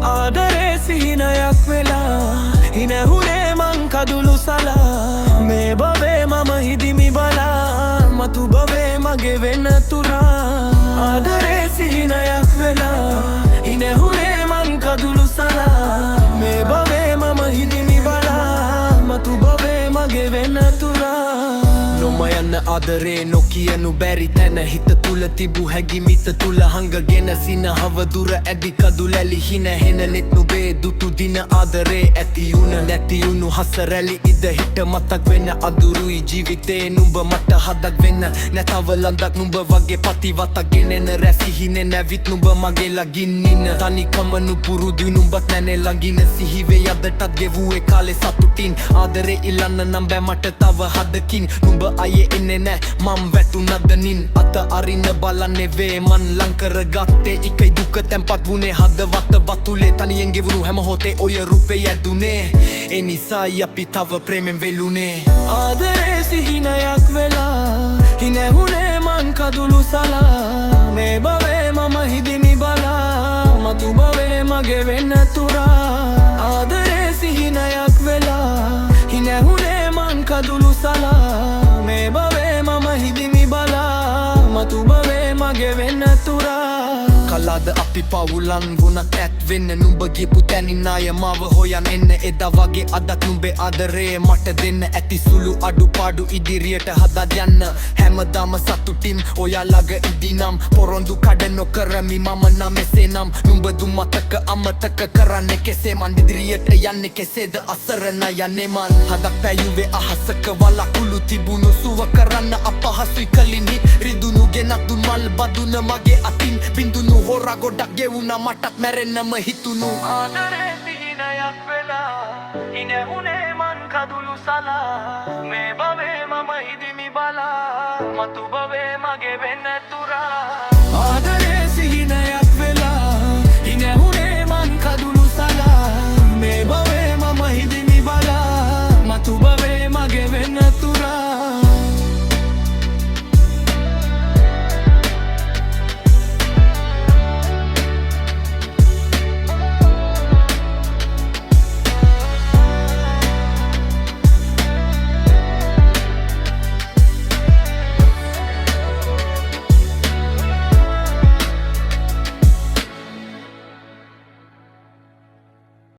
ආදරේ සිහිනයක් වෙලා හිනහුනේ මං කඳුළු සලා මේ බවේ මම හිදිමි බලා මතු බවේ මගේ වෙන තුරා ආදරේ සිහිනයක් වෙලා හිනහුනේ මං කඳුළු සලා මේ බවේ මම හිදිමි බලා මතු බවේ මගේ වෙන තුරා නොම යන්න ආදරේ නොකියනු බැරි තැන හිත තුල තිබු හැඟිමිත තුල හංගගෙන සිනහව දුර ඇදි කඳුලැලි හින හෙන නෙත් නුබේ දුටු දින ආදරේ ඇති උන නැති උණු හසරැලි ඉද හිට මතක් වෙන අඳුරුයි ජීවිතේ නුඹ මට හදක් වෙන්න නැතව ලඳක් නුඹ වගේ පතිවතක් ගෙනෙන රැසිහිනේ නැවිත් නුඹ මගේ ළඟින් ඉන්න තනිකම නුපුරුදු නුඹත් නැනේ ළඟින් සිහිවේ යදටත් ගෙවුවේ කාලේ සතුටින් ආදරේ ඉල්ලන්න නම් බෑ මට තව හදකින් නුඹ අයේ එන්නේ නෑ මම් වැටුනද නින් අත අරින්න බලන්නේ වේ මන් ලං කරගත්තේ එකයි දුක තැම්පත් වුණේ හදවත වතුලේ තනියෙන් ගෙවුණු හැම හොතේ ඔය රූපේ ඇදුනේ ඒ නිසායි අපි තව ප්‍රේමෙන් වෙලුනේ ආදරේ සිහිනයක් වෙලා හිනහුනේ මං කඳුළු සලා මේ බවේ මම හිදිමි බලා මතු බවේ මගේ වෙන තුරා ආදරේ සිහිනයක් වෙලා හිනහුනේ මං කඳුළු සලා මේ බවේ මම හිදිමි බලා මතු බවේ මගේ වෙන තුරා කලාද අපි පවුලන් වුණත් ඇත් වෙන්න නුඹ ගිපු තැනින් ආය මාව හොයන් එන්න එදා වගේ අදත් නුඹේ ආදරේ මට දෙන්න ඇති සුළු අඩුපාඩු ඉදිරියට හදා යන්න හැමදාම සතුටින් ඔයා ළඟ ඉදිනම් පොරොන්දු කඩ නොකරමි මම නම් එසේනම් නුඹ දුමතක අමතක කරන්නේ කෙසේ මන් ඉදිරියට යන්නේ කෙසේද අසරණ යන්නේ මන් හදක් පැයුවේ අහසක වලකුළු තිබුණු සුව කරන්න අපහසුයි කලින් හිත් රිදුණු ගෙනත් දුන් මල් බදුන මගේ අතින් බින්දුණු හොරා ගොඩක් ගෙවුණා මටත් මැරෙන්නම හිතුණු ආදරේ සිහිනයක් වෙලා හිනහුනේ මං කඳුළු සලා මේ බවේ මම හිදිමි බලා මතු බවේ මගේ වෙන තුරා